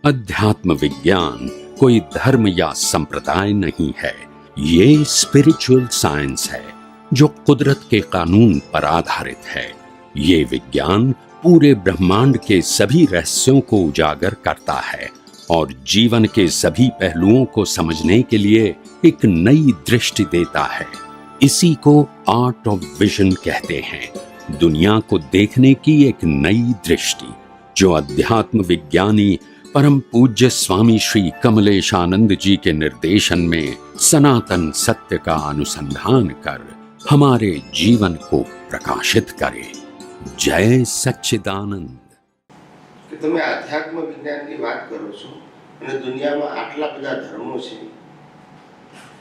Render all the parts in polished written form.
अध्यात्म विज्ञान कोई धर्म या संप्रदाय नहीं है, ये स्पिरिचुअल साइंस है जो कुदरत के कानून पर आधारित है। ये विज्ञान पूरे ब्रह्मांड के सभी रहस्यों को उजागर करता है और जीवन के सभी पहलुओं को समझने के लिए एक नई दृष्टि देता है। इसी को आर्ट ऑफ विजन कहते हैं, दुनिया को देखने की एक नई दृष्टि, जो अध्यात्म विज्ञानी परम पूज्य स्वामी श्री कमलेशानंद जी के निर्देशन में सनातन सत्य का अनुसंधान कर हमारे जीवन को प्रकाशित करे। जय सच्चिदानंद। કે તમે આધ્યાત્મ વિજ્ઞાનની વાત કરો છો અને દુનિયામાં આટલા બધા ધર્મો છે,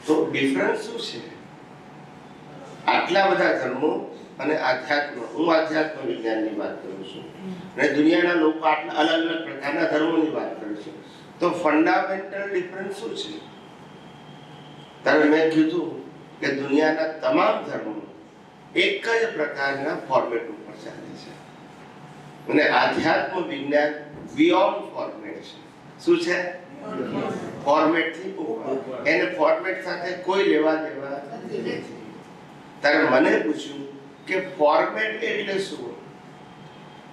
તો ડિફરન્સ શું છે? આટલા બધા ધર્મો અને આધ્યાત્મ, હું આધ્યાત્મ વિજ્ઞાનની વાત કરું છું અને દુનિયાના લોકો આટલા અલગ અલગ પ્રકારના ધર્મોની વાત કરે છે, તો ફંડામેન્ટલ ડિફરન્સ શું છે? ત્યારે મેં કીધું કે દુનિયાના તમામ ધર્મો એક જ પ્રકારના ફોર્મેટ ઉપર ચાલે છે અને આધ્યાત્મ વિજ્ઞાન બિયોન્ડ ફોર્મેટ છે. શું છે? ફોર્મેટ થી ઉપર. એને ફોર્મેટ સાથે કોઈ લેવા દેવા નથી. ત્યારે મને પૂછ્યું કે ફોર્મેટ એટલે શું?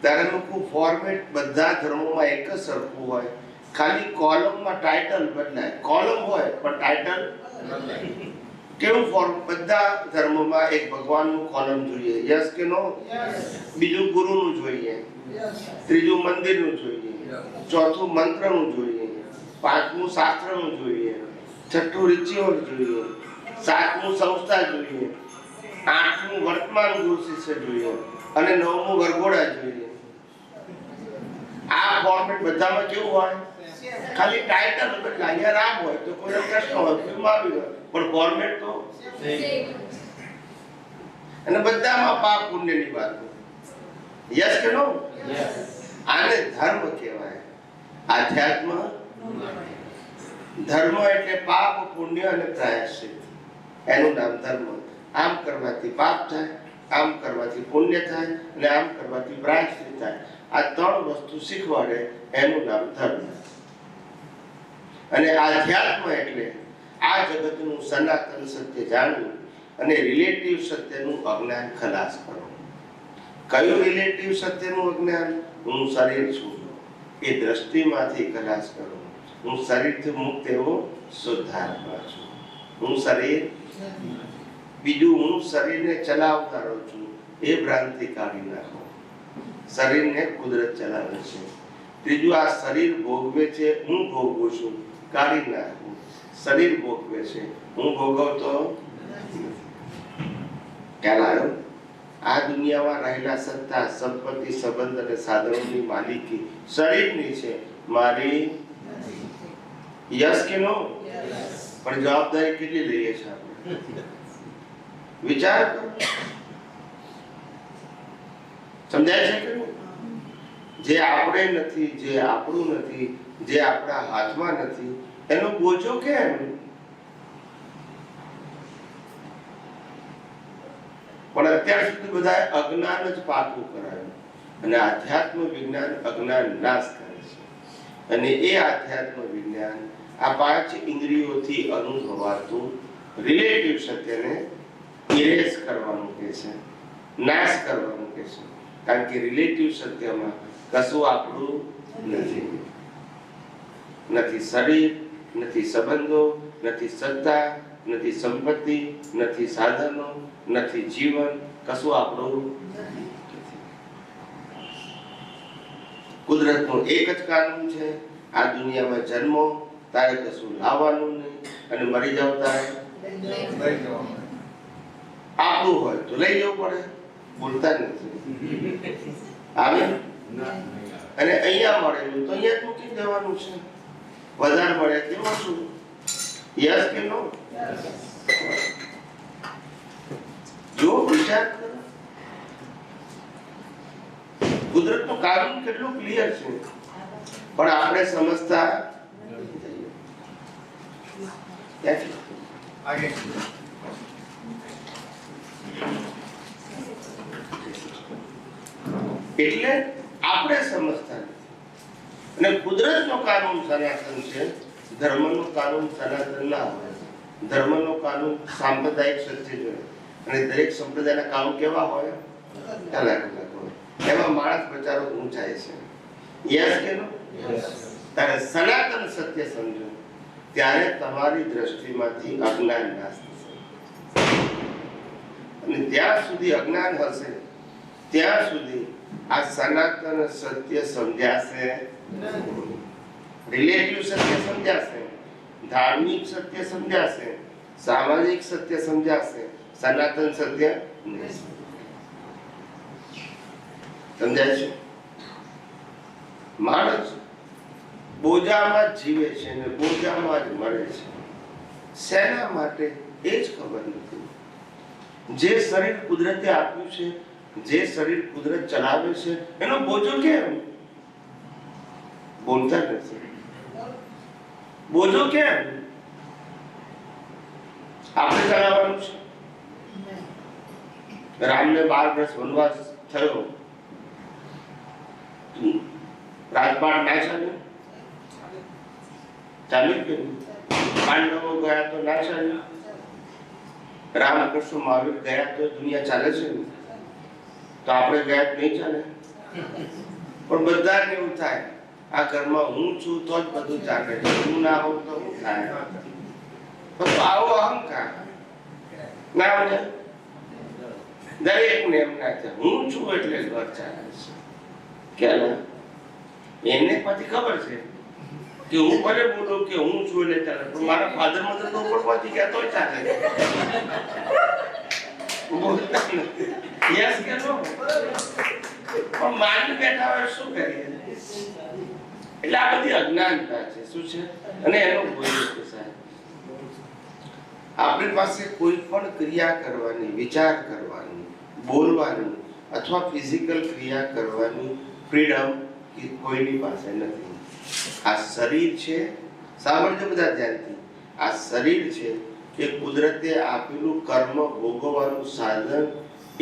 ત્યારે લોકો ફોર્મેટ બધા ધર્મોમાં એક જ સરખું હોય, ખાલી કોલમમાં ટાઇટલ બદલાય. કોલમ હોય પણ ટાઇટલ બદલાય. કેવું ફોર્મ? બધા ધર્મોમાં એક ભગવાનનું કોલમ જોઈએ, યસ કે નો? બીજું ગુરુનું જોઈએ, ત્રીજું મંદિરનું જોઈએ, ચોથું મંત્રનું જોઈએ, પાંચમું શાસ્ત્રનું જોઈએ, છઠ્ઠું રિચ્યુઅલ જોઈએ, સાતમું સંસ્થા જોઈએ, આઠમું વર્તમાન ગુરુ શિષ્ય જોઈએ અને નવમું વરઘોડા જોઈએ. આ ફોર્મેટ બધામાં કેવું હોય? ખાલી ટાઇટલ બદલાય. અહીંયા રામ હોય તો કોઈ કૃષ્ણ હોય, કોઈ મહાવીર હોય, પણ ફોર્મેટ તો અને બધામાં પાપ પુણ્યની વાત હોય. યસ કે નો? આને ધર્મ કહેવાય. આધ્યાત્મ ધર્મ એટલે પાપ પુણ્ય અને પ્રાયશ્ચિત, એનું નામ ધર્મ. આમ કરવાથી પાપ થાય, આમ કરવાથી પુણ્ય થાય અને આમ કરવાથી પ્રાયશ્ચિત થાય. આ ત્રણ વસ્તુ શીખવાડે, એનું નામ ધર્મ. અને આધ્યાત્મ એટલે આ જગતનું સનાતન સત્ય જાણવું અને રિલેટિવ સત્યનું અજ્ઞાન ખલાસ કરવું. કયું રિલેટિવ સત્યનું અજ્ઞાન? હું શરીર છું એ દ્રષ્ટિમાંથી ખલાસ કરવું. હું શરીરથી મુક્ત એવો શુદ્ધાત્મા છું. હું શરીર, બીજું હું શરીરને ચલાવનારો છું એ ભ્રાંતિ કાઢી નાખો. શરીરને કુદરત ચલાવે છે. ત્રીજું આ શરીર ભોગવે છે, હું ભોગવું છું, કાઢી નાખવું. શરીર ભોગવે છે, હું ભોગવતો ખ્યાલ આવ્યો? આ દુનિયામાં રહેલા સત્તા, સંપત્તિ, સંબંધ અને સાધનોની માલિકી શરીરની છે, મારી. યસ કે નો? પણ જવાબદારી કેટલી લઈએ છીએ આપણે? વિચાર કરો. સમજાય છે કે જે આપણે નથી, જે આપણું નથી, જે આપણા હાથમાં નથી, એનો બોજો કેમ? પણ અત્યાર સુધી બધા અજ્ઞાન જ પાકું કરાયું અને આધ્યાત્મ વિજ્ઞાન અજ્ઞાન નાશ કરે છે. અને એ આધ્યાત્મ વિજ્ઞાન આ પાંચ ઇન્દ્રિયોથી અનુભવાતું રિલેટિવ સત્યને ઇરેઝ કરવાનું કહે છે, નાશ કરવાનું કહે છે. કારણ કે રિલેટિવ સત્યમાં કશું આપણું નથી. નથી શરીર, નથી સંબંધો, નથી સત્તા, નથી સંપત્તિ, નથી સાધનો, નથી જીવન, કશું આપણું નથી. કુદરતનું એક જ કાનૂન છે, આ દુનિયામાં જન્મો તારે કશું લાવવાનું નહીં અને મરી જાવ તારે આપણું હોય તો લઈ જવું પડે. બોલતા નથી આવે અને અહીંયા મળેલું તો અહીંયા જ મૂકી દેવાનું છે. વધારે મળે કે ઓછું? યસ કે નો? જો વિચાર કરો, કુદરતનું કાનૂન કેટલું ક્લિયર છે, પણ આપણે સમજતા એટલે આપણે સમજતા નથી. અને કુદરતનો કાનૂન સનાતન છે, ધર્મનો કાનૂન સનાતન ના હોય. ધર્મનો કાનૂન સાંપ્રદાયિક સત્ય જોઈએ અને દરેક સંપ્રદાયના કાનૂન કેવા હોય? અલગ અલગ હોય. એમાં માણસ બચારો ઊંચાય છે. યસ કે નો? ત્યારે સનાતન સત્ય સમજો ત્યારે તમારી દ્રષ્ટિમાંથી અજ્ઞાન નાશ થશે. અને જ્યાં સુધી અજ્ઞાન હશે ત્યાં સુધી આ સનાતન સત્ય સમજાશે, રિલેટિવ સત્ય સમજાશે, ધાર્મિક સત્ય સમજાશે, સામાજિક સત્ય સમજાશે, સનાતન સત્ય નહીં. સમજાય છે? માણસ બોજામાં જીવે છે અને બોજામાં જ મરે છે. શેના માટે એ જ ખબર નથી. જે શરીર કુદરતે આપ્યું છે, જે શરીર કુદરત ચલાવે છે, એનો બોજો કેમ? બોલતા નથી. બોજો કેમ? આપણે ચલાવવાનું છે. રામને 12 વર્ષ વનવાસ થયો, રાજપાટ ના ચાલ્યું? ચાલ્યું કે નહીં? પાંડવો ગયા તો ના ચાલ્યું? રામકૃષ્ણ મહાવીર ગયા તો દુનિયા ચાલે છે ને? તો આપણે ગયા તો નહીં ચાલે? પણ બધાને એવું થાય આ ઘરમાં હું છું તો જ બધું ચાલે છે, હું ના હોઉં તો શું થાય? પણ આવો અહંકાર ના હોય. દરેકને એમ ના થાય હું છું એટલે ઘર ચાલે છે. કે એને પછી ખબર છે કે હું ભલે બોલું કે હું છું એટલે ચાલે, પણ મારા ફાધર મધર તો ઉપરમાંથી ગયા તો ચાલે. બોલતા નથી. યસ કે નો? પણ માની બેઠા હોય શું કરીએ? એટલે આ બધી અજ્ઞાનતા છે. શું છે? અને એનો ભોગ છે સાહેબ. આપણી પાસે કોઈ પણ ક્રિયા કરવાની, વિચાર કરવાની, બોલવાની અથવા ફિઝિકલ ક્રિયા કરવાની ફ્રીડમ કોઈની પાસે નથી. આ શરીર છે, સાંભળજો બધા ધ્યાનથી, આ શરીર છે એ કુદરતે આપેલું કર્મ ભોગવવાનું સાધન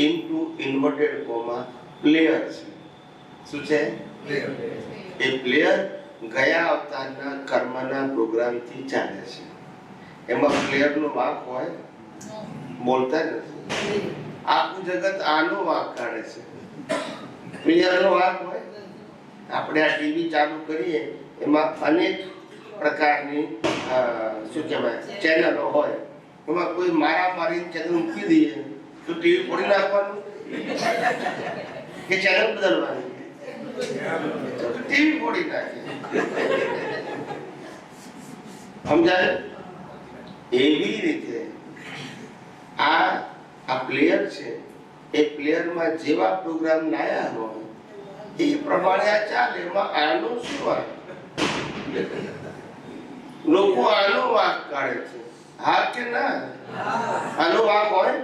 ઇનટુ ઇન્વર્ટેડ કોમા પ્લેયર છે. શું છે? એ પ્લેયર ગયા અવતારના કર્મના પ્રોગ્રામથી ચાલે છે. એમાં પ્લેયરનો વાંક હોય? બોલતા નથી. આખું જગત આનો વાંક કાઢે છે, પ્લેયરનો વાંક હોય? આપણે આ ટીવી ચાલુ કરીએ એમાં અનેક પ્રકારની શું કહેવાય ચેનલો હોય, એમાં કોઈ મારી ચેનલ મૂકી દઈએ તો ટીવી ફોડી નાખવાનું કે ચેનલ બદલવાની? ટીવી ફોડી નાખે. સમજાય? એવી રીતે આ પ્લેયર છે, એ પ્લેયરમાં જેવા પ્રોગ્રામ લાયા હોય એ પ્રમાણે આ ચાલે. એમાં આનો શું વાંક? લોકો આનો વાંક કાઢે છે. હા કે ના? આનો વાંક હોય?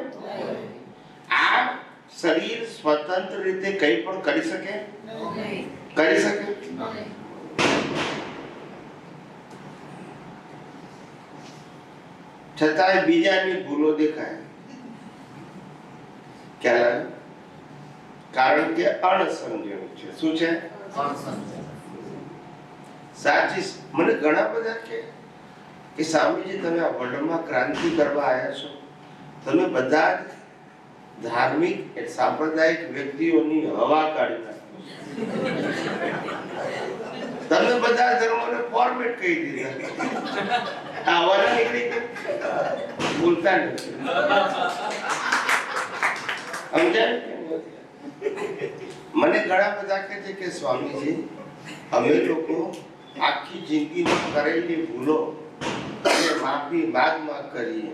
આ શરીર સ્વતંત્ર રીતે કંઈ પણ કરી શકે? કરી શકે? છતાંય બીજાની ભૂલો દેખાય. ક્યારે? કારણ કે અણસમજણ છે. શું છે? સાચી. મને ઘણા બધા કે સ્વામીજી તમે આ વર્લ્ડમાં ક્રાંતિ કરવા આવ્યા છો, તમે બધા જ ધાર્મિક સાંપ્રદાયિક વ્યક્તિઓની હવા કાઢી નાખી, તમે બધા ધર્મોને ફોર્મેટ કહી દીધા. આ હવા નીકળી ગઈ. બોલતા નથી. સમજાય? મને ઘણા બધા કહે છે કે સ્વામીજી અમે લોકો આખી જિંદગીમાં કરેલી ભૂલો માફી માગ કરીએ,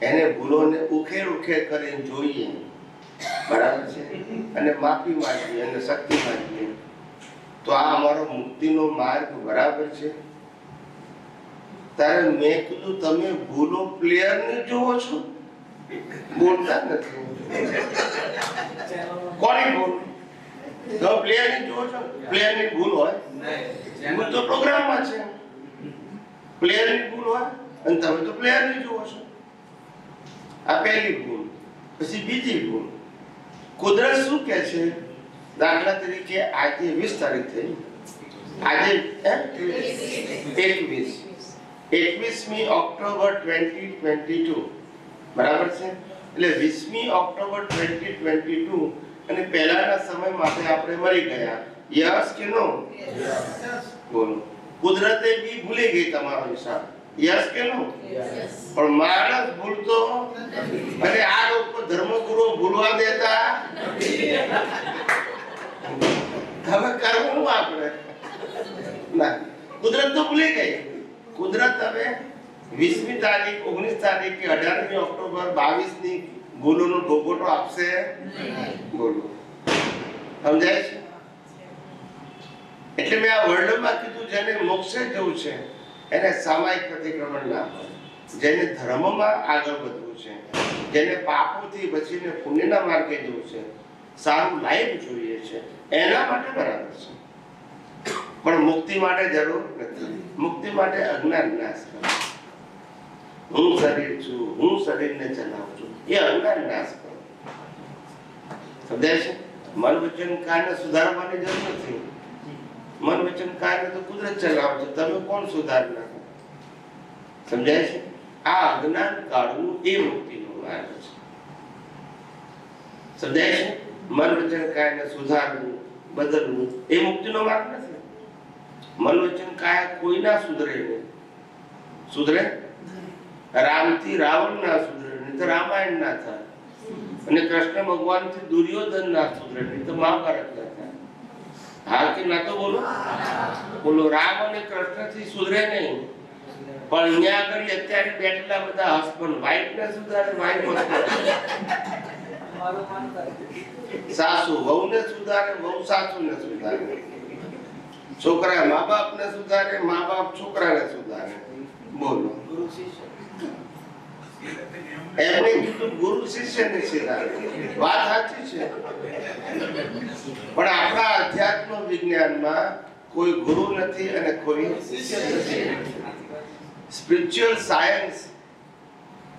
એને ભૂલોને ઉખેડ કરીને જોઈએ, બરાબર છે, અને માફી માંગીએ અને શક્તિ માંગીએ, તો આ અમારો મુક્તિનો માર્ગ બરાબર છે? ત્યારે મેં કીધું તમે ભૂલો પ્લેયરને જોવો છો, બોલતા નથી. કોની ભૂલ? તમે પ્લેયરની જુઓ છો? પ્લેયરની ભૂલ હોય? ભૂલ તો પ્રોગ્રામમાં છે. પ્લેયરની ભૂલ હોય અને તમે તો પ્લેયરની જુઓ છો. આ પહેલી ભૂલ. પછી બીજી ભૂલ, કુદરત શું કહે છે? દાખલા તરીકે આજે 20 તારીખ થઈ, આજે 21મી ઓક્ટોબર 2022, બરાબર છે? એટલે 20મી ઓક્ટોબર 2022 અને પહેલાના સમય માટે આપણે મરી ગયા. યસ કે નો? બોલો. કુદરતે બી ભૂલી ગઈ તમારો હિસાબ. યસ કે નો? પણ માણસ ભૂલતો અને આ લોકો ધર્મગુરુ ભૂલવા દેતા. હવે કરવું આપણે ના, કુદરત તો ભૂલી ગઈ. કુદરત હવે 20મી તારીખ, 19 તારીખ કે 18મી ઓક્ટોબર 22ની ભૂલોનો ભોગવટો આપશે. બોલો, સમજાય છે? એટલે મેં આ વર્લ્ડમાં કીધું, જેને મોક્ષે જવું છે એને સામાયિક પ્રતિક્રમણ ના હોય, જેને ધર્મમાં આગળ વધવું છે, જેને પાપોથી બચીને પુણ્યના માર્ગે જવું છે, સારું લાઈફ જોઈએ છે, એના માટે બરાબર છે. પણ મુક્તિ માટે જરૂર નથી. મુક્તિ માટે અજ્ઞાન નાશ કરો. હું શરીર છું, હું શરીરને ચલાવું છું, એ અજ્ઞાન નાશ કરો. સમજાય છે? મન વચન કાયને સુધારવાની જરૂર નથી. મન વચન કાયને તો કુદરત ચલાવે છે, તમે કોણ સુધારી નાખો? સમજાય છે? આ અજ્ઞાન કાઢવું એ મુક્તિનો માર્ગ છે. સમજાય છે? મન વચન કાયને સુધારવું, બદલવું એ મુક્તિનો માર્ગ નથી. મન વચન કાયા કોઈના સુધરે નહીં. સુધરે? રામથી રાવણ ના સુધરે, નહીં તો રામાયણ ના થાય. અને કૃષ્ણ ભગવાન થી દુર્યોધન ના સુધરે, નહીં તો મહાભારત ના થાય. હા કે ના? તો બોલો. બોલો. રામ અને કૃષ્ણ થી સુધરે નહીં, પણ અહીંયા આગળ અત્યારે બેઠેલા બધા હસબન્ડ વાઇફ ને સુધારે, વાઇફ સાસુ વહુ ને સુધારે, વહુ સાસુ ને સુધારે, છોકરા મા બાપ ને સુધારે, મા બાપ છોકરા ને સુધારે. બોલો. એમને કીધું ગુરુ શિષ્ય ને સુધારે. વાત સાચી છે, પણ આપણા અધ્યાત્મ વિજ્ઞાનમાં કોઈ ગુરુ નથી અને કોઈ શિષ્ય નથી. સ્પિરિચ્યુઅલ સાયન્સ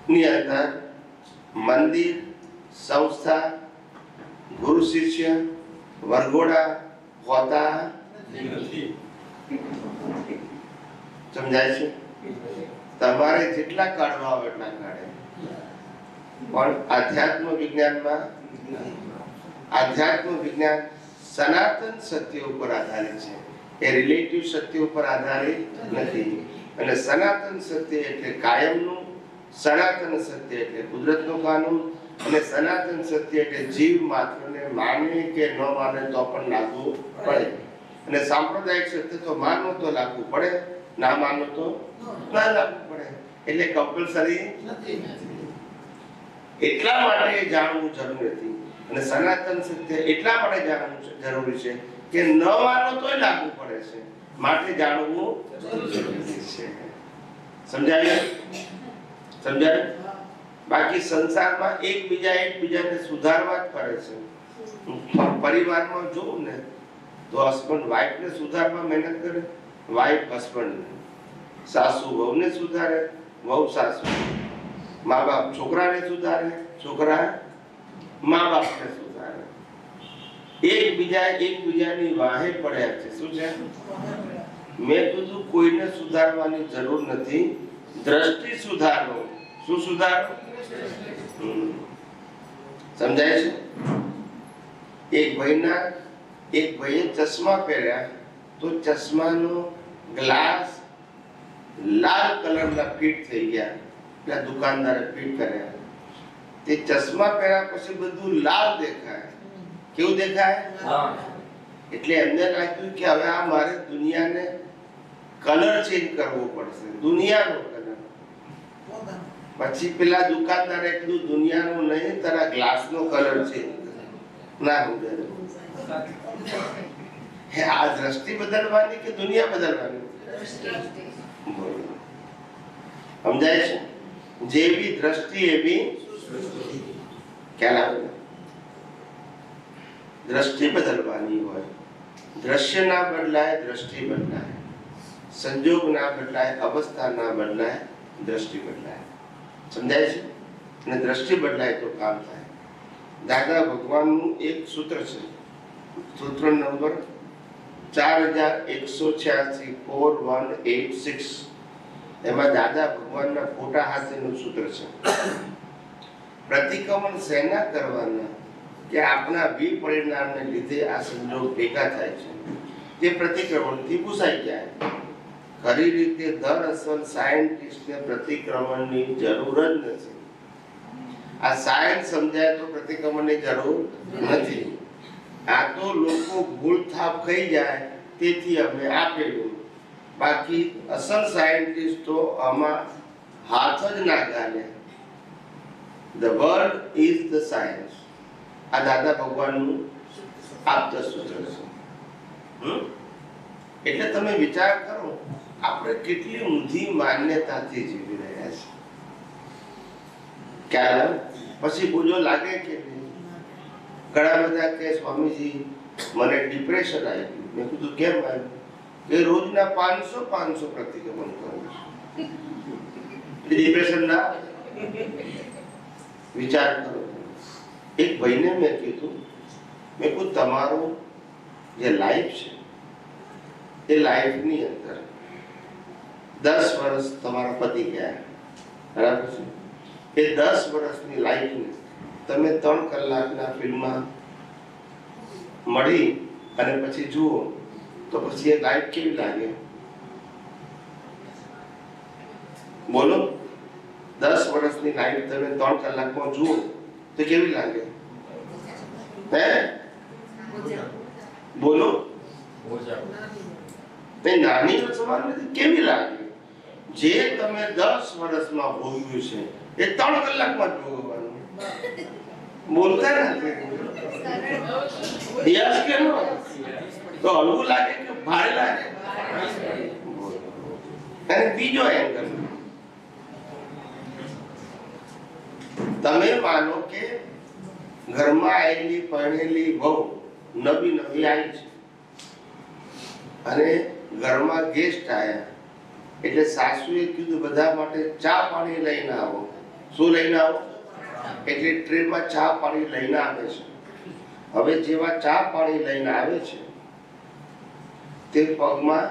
ની અંદર મંદિર, સંસ્થા, ગુરુ શિષ્ય, વરઘોડા હોતા નથી. સમજાય છે? તમારે જેટલા કાઢવા આવે એટલા કાઢે, પણ આધ્યાત્મ વિજ્ઞાન સનાતન સત્ય ઉપર આધારિત છે. એ રિલેટિવ સત્ય ઉપર આધારિત નથી. અને સનાતન સત્ય એટલે કાયમનું, સનાતન સત્ય એટલે કુદરતનું કાનૂન, અને સનાતન સત્ય એટલે જીવ માત્રને માને કે ન માને તો પણ લાગુ પડે. અને સાંપ્રદાયિક સત્ય તો માનો તો લાગુ પડે, ના માનો તો ના લાગુ પડે. એટલે કમ્પલસરી નથી. એટલા માટે જાણવું જરૂરી નથી. અને સનાતન સત્ય એટલા માટે જાણવું જરૂરી છે કે ન માનો તોય લાગુ પડે છે, માટે જાણવું જરૂરી છે. સમજાય? સમજાય? બાકી સંસારમાં એકબીજાને સુધારવા જ કરે છે. પરિવારમાં જોવું ને તો હસબન્ડ વાઈફ ને સુધારવા મહેનત કરે, વાઈફ હસબન્ડ ને, સાસુ વહુને સુધારે, વહુ સાસુ, મા બાપ છોકરાને સુધારે, છોકરા મા બાપને સુધારે. એકબીજાની વાહે પડ્યા છે. શું છે? મેં કીધું કોઈને સુધારવાની જરૂર નથી. દ્રષ્ટિ સુધારો. શું સુધારો? સમજાય છે? એક ભાઈએ ચશ્મા પહેર્યા તો ચશ્માનો ગ્લાસ લાલ કલરના ફિટ થઈ ગયા. એટલે દુકાનદારે ફિટ કર્યા. તે ચશ્મા પહેર્યા પછી બધું લાલ દેખાય. કેવું દેખાય? એટલે એમને લાગ્યું કે હવે આ મારે દુનિયાને કલર ચેન્જ કરવો પડશે, દુનિયાનો કલર. પછી પેલા દુકાનદારે કીધું દુનિયાનો નહીં, તારા ગ્લાસનો કલર ચેન્જ ના સમજે. આ દ્રષ્ટિ બદલવાની કે દુનિયા બદલવાની? સમજાય છે? જેવી દ્રષ્ટિ એવી ખ્યાલ આવે. દ્રષ્ટિ બદલવાની હોય. દ્રશ્ય ના બદલાય, દ્રષ્ટિ બદલાય. સંજોગ ના બદલાય, અવસ્થા ના બદલાય, દ્રષ્ટિ બદલાય. સમજાય છે? અને દ્રષ્ટિ બદલાય તો કામ થાય. દાદા ભગવાનનું એક સૂત્ર છે, સૂત્ર નંબર 4186 4186 એમાં દાદા ભગવાનના ફોટા હાથેનું સૂત્ર છે. પ્રતિક્રમણ સેના કરવાના કે આપણા વિપરિણામને લીધે આ સંજોગ ભેગા થાય છે, તે પ્રતિક્રમણથી પૂછાઈ જાય. ખરી રીતે દરઅસલ સાયન્ટિસ્ટને પ્રતિક્રમણની જરૂર જ નથી. આ સાયન્સ સમજાય તો પ્રતિક્રમણની જરૂર નથી. આ તો લોકો ભૂલ થાપ ખાઈ જાય તેથી અમે આપેલું. બાકી અસલ સાયન્ટિસ્ટ તો આમાં હાથ જ ના ગાલે. The world is the science. આ દાદા ભગવાનનું આપતા સૂત્ર છે. એટલે તમે વિચાર કરો આપણે કેટલી ઊંધી માન્યતાથી જીવી રહ્યા છીએ. ક્યારે પછી બોજો લાગે કે ઘણા બધા કે સ્વામીજી મને ડિપ્રેશન આવી ગયું. મેં કીધું કેમ આવ્યું? કે રોજના 500 પ્રતિક્રમણ કરું છું. ડિપ્રેશન ના વિચાર કરો. એક ભાઈને મેં કીધું, મેં કહ્યું તમારું જે લાઈફ છે એ લાઈફની અંદર 10 વર્ષ તમારા પતી ગયા, બરાબર છે? એ 10 વર્ષની લાઈફને તમે 3 કલાકના ફિલ્મમાં મળી અને પછી જુઓ તો પછી એ લાઈફ કેવી લાગે? બોલો, 10 વર્ષની લાઈફ તમે 3 કલાકમાં જુઓ તો કેવી લાગે? હે બોલો, નાની સમાન નથી, કેવી લાગે? જે તમે 10 વર્ષમાં ભોગવ્યું છે એ 3 કલાકમાં જ ભોગવવાનું. બોલતા નથી. યસ કે નો? તો હળવું લાગે કે ભારે લાગે? અને બીજો એંગલ, તમે માનો કે ઘરમાં આવેલી પરણેલી વહુ નવી આવી છે અને ઘરમાં ગેસ્ટ આવ્યા એટલે સાસુએ કીધું બધા માટે ચા પાણી લઈને આવો. શું લઈને આવો? એટલે ટ્રેમાં ચા પાણી લઈને આવે છે. હવે જેવા ચા પાણી લઈને આવે છે તે પગમાં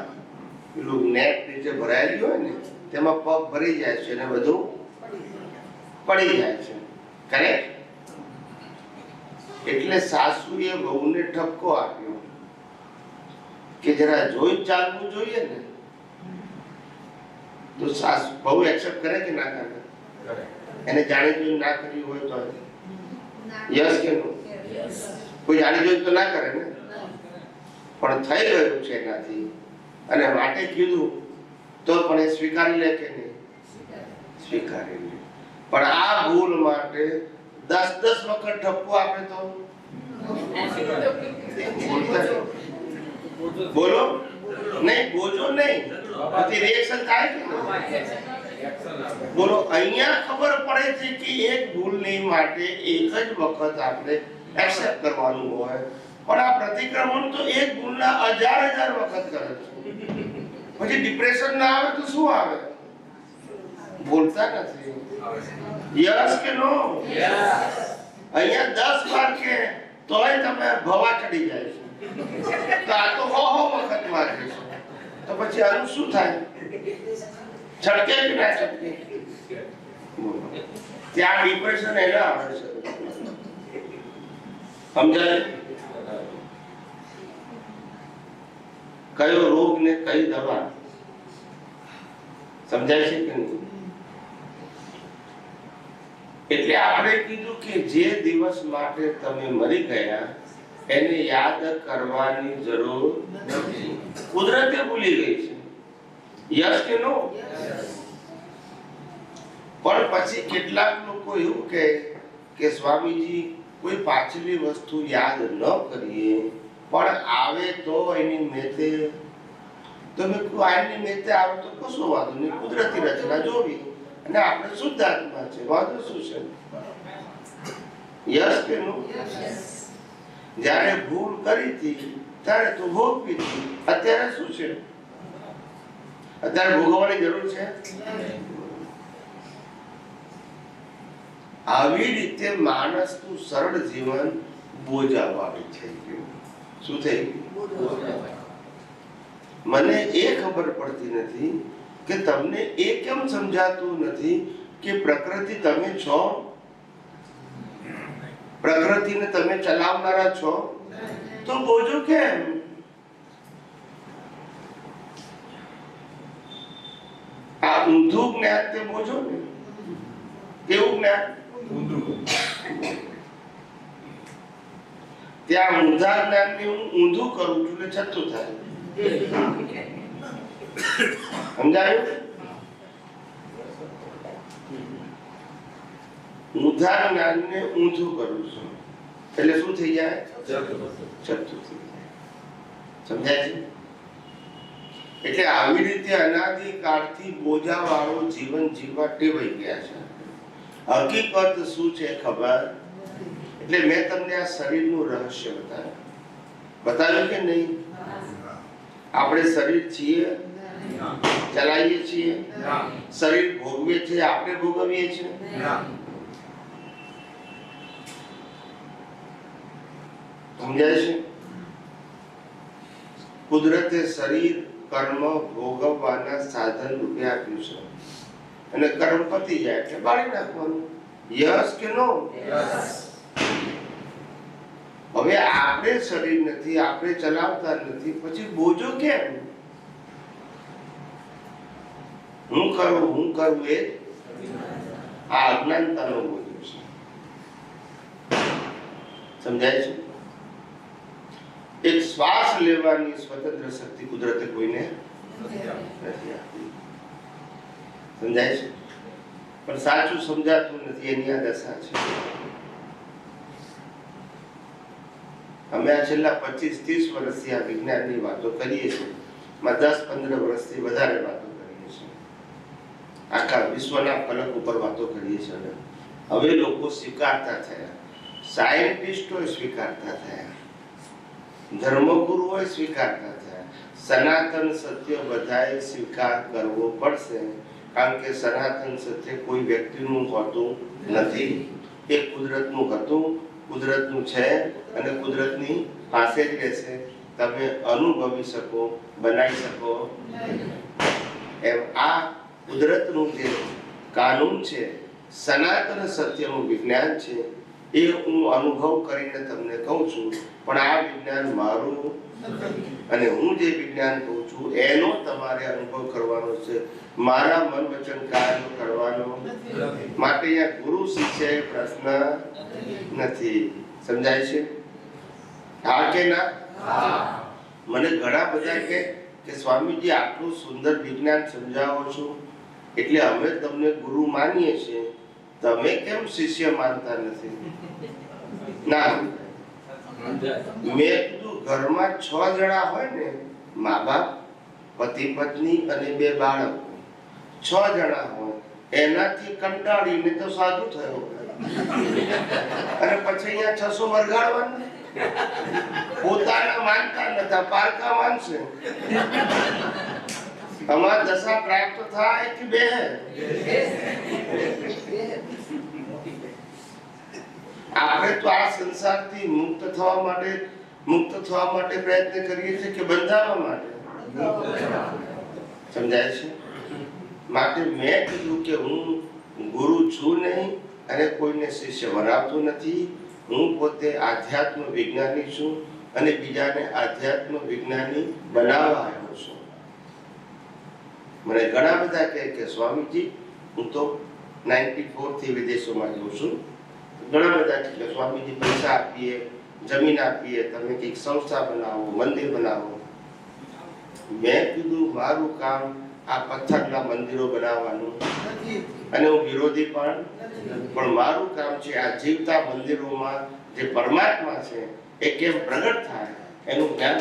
પેલું નેટ નીચે ભરાયેલી હોય ને તેમાં પગ ભરી જાય છે અને બધું પડી જાય છે. કરેક્ટ? એટલે સાસુએ વહુને ઠપકો આપ્યો કે જરા જોઈ ચાલવું જોઈએ ને. તો સાસુ બહુ એક્સેપ્ટ કરે કે ના કરે? એને જાણી જોઈને ના કર્યું હોય તો યસ કે નો? કોઈ જાણી જોઈને તો ના કરે ને, પણ થઈ ગયું છે એનાથી અને માટે કીધું તો પણ એ સ્વીકારી લે કે નહીં? સ્વીકારી લે. પણ આ ભૂલ માટે 10 વખત ઠપકો આપે તો બોલો નહીં, બોજો નહીં, પછી રિએક્શન થાય કે બોલો? અહીંયા ખબર પડે છે કે એક ભૂલની માટે એક જ વખત આપણે એક્સેપ્ટ કરવાનું હોય, પણ આ પ્રતિક્રમણ તો એક ભૂલના 1000 વખત કરે છે. પછી ડિપ્રેશન ના આવે તો શું આવે? બોલતા નથી. યસ કે નો? અહીંયા 10 વાર કે તોય તમે ભવા ચડી જાય છે. તો આ તો હો વખત વાગે છે. તો પછી આનું શું થાય? છટકે કે ના છટકે? ત્યાં ડિપ્રેશન એના આવે છે. સમજાય? કયો રોગ ને કઈ દવા? સમજાય છે કે નહીં? એટલે આપણે કીધું કે જે દિવસ માટે તમે મરી ગયા એને યાદ કરવાની જરૂર નથી. કુદરતે ભૂલી ગઈ છે. યસ કે નો? પણ પછી કેટલાક લોકો એવું કહે કે સ્વામીજી કોઈ પાછલી વસ્તુ યાદ ન કરીએ પણ આવે તો એની મેતે, તમે આની મેતે આવે તો કશું વાંધો નહીં, કુદરતી રચના જોવી અને આપણે શુદ્ધ આત્મા છે, વાંધો શું છે? યસ કે નો? જ્યારે ભૂલ કરી હતી ત્યારે તો ભોગવી હતી. અત્યારે શું છે? અત્યારે ભોગવવાની જરૂર છે? આવી રીતે માણસનું સરળ જીવન બોજાવાળું થઈ ગયું. શું થઈ ગયું? મને એ ખબર પડતી નથી કે તમને એ કેમ સમજાતું નથી કે પ્રકૃતિ તમે છો, પ્રકૃતિને તમે ચલાવનારા છો, તો બોજો કેમ? આ ઊંધું જ્ઞાન તે બોજો ને. કેવું જ્ઞાન? ત્યાં ઊંધા જ્ઞાનને હું ઊંધું કરું છું એટલે છતું થાય. સમજાયું? ઊંધા જ્ઞાનને ઊંધું કરું છું એટલે શું થઈ જાય? છતું થઈ જાય. સમજાય છે? એટલે આવી રીતે અનાદિકાળથી બોજાવાળો જીવન જીવવા ટેવાઈ ગયા છે. હકીકત શું છે ખબર? એટલે મેં તમને આ શરીરનું રહસ્ય બતાવ્યું કે નહીં? આપણે શરીર છીએ, ચલાવીએ છીએ, શરીર ભોગવે છે, આપણે ભોગવીએ છીએ. સમજાય છે? કુદરતે શરીર કર્મ ભોગવવાના સાધન રૂપે આપ્યું છે અને કર્મ પતી જાય એટલે બાળી નાખવાનું. યસ કે નો? હવે આપણે શરીર નથી, આપણે ચલાવતા નથી, પછી બોજો કેમ? હું કરું એ આ અજ્ઞાનતાનો બોજો છે. સમજાય છે? એક શ્વાસ લેવાની સ્વતંત્ર શક્તિ કુદરતે કોઈને નથી આપી. સમજાય છે? પણ સાચું સમજાતું નથી, એની આ દશા છે. અમે આ છેલ્લા 25-30 વર્ષથી આ વિજ્ઞાનની વાતો કરીએ છીએ. 10-15 વર્ષથી વધારે વાતો કરીએ છીએ. આખા વિશ્વના ફલક ઉપર વાતો કરીએ છીએ. હવે લોકો સ્વીકારતા થયા, સાયન્ટિસ્ટો સ્વીકારતા થયા, ધર્મગુરુઓ સ્વીકારતા થયા. સનાતન સત્ય બધાએ સ્વીકાર કરવો પડશે, કારણ કે સનાતન સત્ય કોઈ વ્યક્તિનું હોતું નથી. એ કુદરતનું હતું, કુદરતનું છે અને કુદરતની પાસે જ રહેશે. તમે અનુભવી શકો, બનાવી શકો એમ આ કુદરતનું જે કાનૂન છે, સનાતન સત્યનું વિજ્ઞાન છે, એ હું અનુભવ કરીને તમને કહું છું. પણ આ વિજ્ઞાન મારું અને હું જે વિજ્ઞાન કહું છું એનો તમારે અનુભવ કરવાનો છે, મારા મન વચન કાર્ય કરવાનો. માટે અહીંયા ગુરુ શિષ્ય પ્રશ્ન નથી. સમજાય છે? હા કે ના? મને ઘણા બધા કે સ્વામીજી આટલું સુંદર વિજ્ઞાન સમજાવો છો એટલે અમે તમને ગુરુ માનીએ છીએ, તમે કેમ શિષ્ય માનતા નથી? ના, મેં કીધું ઘરમાં 6 જણા હોય ને, મા બાપ, પતિ પત્ની અને 2 બાળકો, 6 જણા હોય, એનાથી કંટાળીને તો સાધુ થયો અને પછી અહીંયા 600 વરગાડવાનું. પોતાના માનતા નતા, પારકા માનશે. તમારા દશા પ્રાપ્ત થાય કે બે? આપણે તો આ સંસારથી મુક્ત થવા માટે પ્રયત્ન કરીએ છીએ કે બંધાવા માટે? સમજાય છે? માટે મેં કીધું કે હું ગુરુ છું નહીં અને કોઈને શિષ્ય બનાવતો નથી. હું પોતે આધ્યાત્મ વિજ્ઞાની છું અને બીજાને આધ્યાત્મ વિજ્ઞાની બનાવવા આવ્યો છું. મને ઘણા બધા કહે કે સ્વામીજી હું તો 94 થી વિદેશોમાં જઉં છું. ઘણા બધા કે સ્વામીજી પૈસા આપીએ, જમીન આપીએ, તમે કંઈક સંસ્થા બનાવો, મંદિર બનાવો. મેં કીધું મારું કામ આ પથ્થરના મંદિરો બનાવવાનું અને હું વિરોધી પણ મારું કામ છે આ જીવતા મંદિરોમાં જે પરમાત્મા છે એ કેમ પ્રગટ થાય એનું જ્ઞાન.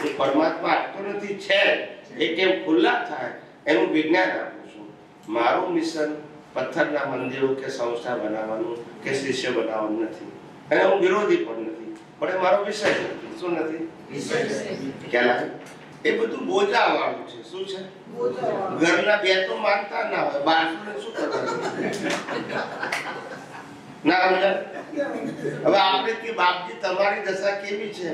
એ પરમાત્મા આપતો નથી, છે એ કેમ ખુલ્લા થાય એનું વિજ્ઞાન આપું છું. મારું મિશન પથ્થરના મંદિરો કે સંસ્થા બનાવવાનું કે શિષ્ય બનાવવાનું નથી અને હું વિરોધી પણ નથી, પણ એ મારો વિષય નથી. શું નથી? ખ્યાલ? એ બધું બોજા વાળું છે. શું છે? ઘરના 2 તો માનતા ના હોય, 12 શું કરવાનું? ના સમજાય? હવે આપણે કે બાપજી તમારી દશા કેવી છે,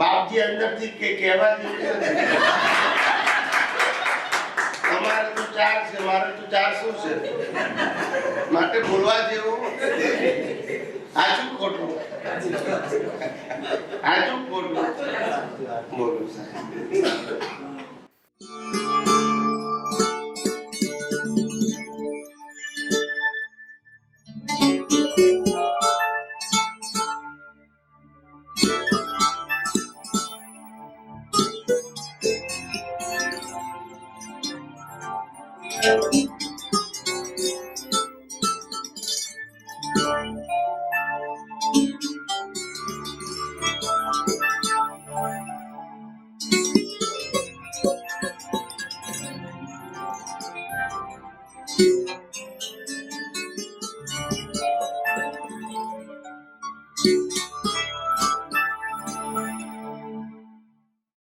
બાપજી અંદરથી કે કહેવા જેવું નથી. તમારે તો 4 છે, મારે તો 400 છે, માટે બોલવા જેવું આચું ખોટું, આચું ખોટું બોલું સાહેબ.